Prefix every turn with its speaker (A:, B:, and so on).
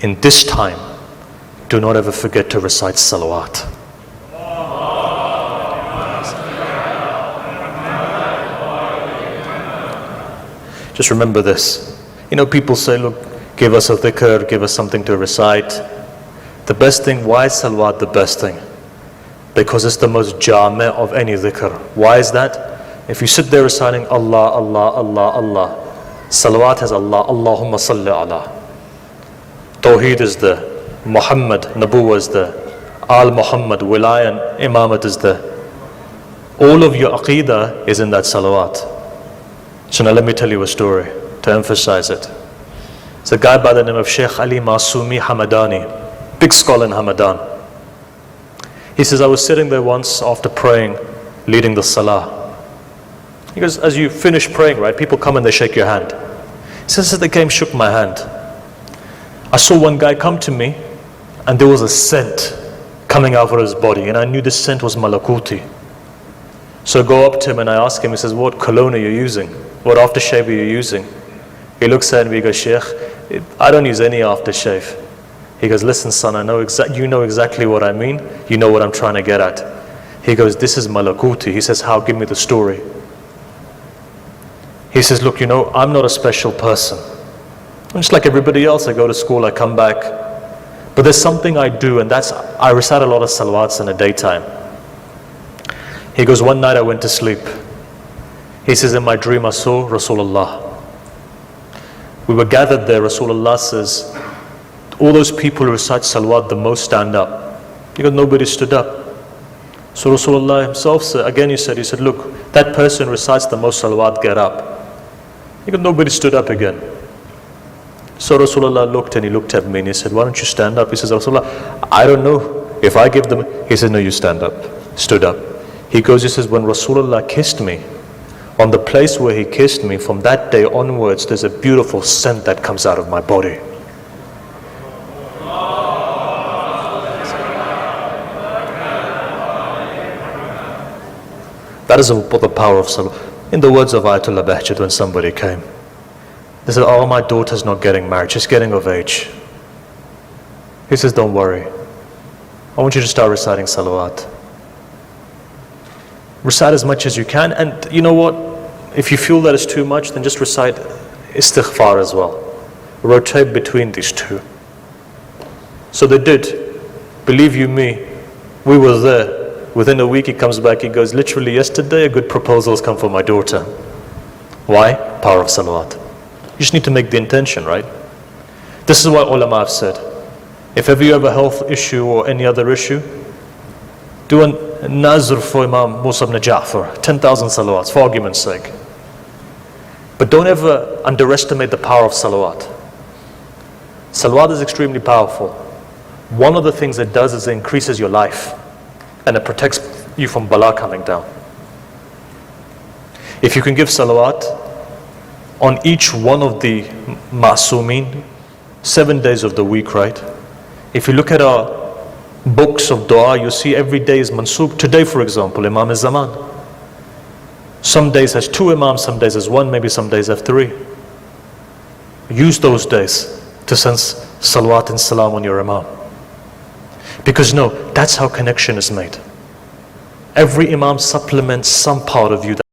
A: in this time, do not ever forget to recite Salawat. Just remember this. You know, people say, look, give us a dhikr, give us something to recite. The best thing, why is Salawat the best thing? Because it's the most jami' of any dhikr. Why is that? If you sit there reciting Allah, Allah, Allah, Allah, Salawat has Allah, Allahumma salli ala. Tawheed is there, Muhammad, Nabuwa is there, Al Muhammad, Wilaya and Imamat is there. All of your aqidah is in that Salawat. So now let me tell you a story to emphasize it. It's a guy by the name of Sheikh Ali Masumi Hamadani, big scholar in Hamadan. He says, I was sitting there once after praying, leading the salah. He goes, as you finish praying, right, people come and they shake your hand. He says, as they came, shook my hand. I saw one guy come to me and there was a scent coming out of his body, and I knew this scent was malakuti. So I go up to him and I ask him, he says, what cologne are you using? What aftershave are you using? He looks at me, he goes, Sheikh, I don't use any aftershave. He goes, listen son, you know exactly what I mean. You know what I'm trying to get at. He goes, this is malakuti. He says, how? Give me the story. He says, look, you know, I'm not a special person. I'm just like everybody else. I go to school, I come back. But there's something I do, and that's, I recite a lot of salawats in the daytime. He goes, one night I went to sleep. He says, in my dream I saw Rasulullah. We were gathered there. Rasulullah says, all those people who recite salawat the most stand up. He goes, nobody stood up. So Rasulullah himself said, again he said, look, that person recites the most salawat, get up. He goes, nobody stood up again. So Rasulullah looked and he looked at me and he said, why don't you stand up? He says, Rasulullah, I don't know if I give them. He said, no, you stand up. Stood up. He goes, he says, when Rasulullah kissed me, on the place where he kissed me, from that day onwards, there's a beautiful scent that comes out of my body. That is the power of salah. In the words of Ayatollah Bahjat, when somebody came, they said, oh, my daughter's not getting married, she's getting of age. He says, don't worry. I want you to start reciting salawat. Recite as much as you can, and you know what? If you feel that it's too much, then just recite istighfar as well. Rotate between these two. So they did. Believe you me, we were there. Within a week he comes back, he goes, literally yesterday a good proposal has come for my daughter. Why? Power of salawat. You just need to make the intention, right? This is what ulama have said. If ever you have a health issue or any other issue, do a nazr for Imam Musa ibn Ja'far, 10,000 salawats, for argument's sake. But don't ever underestimate the power of salawat. Salawat is extremely powerful. One of the things it does is it increases your life, and it protects you from bala coming down. If you can give salawat on each one of the ma'sumin, 7 days of the week, right? If you look at our books of dua, you see every day is mansub. Today, for example, Imam al-Zaman. Some days has 2 imams, some days has 1, maybe some days have 3. Use those days to send salawat and salam on your imam. Because no, that's how connection is made. Every imam supplements some part of you.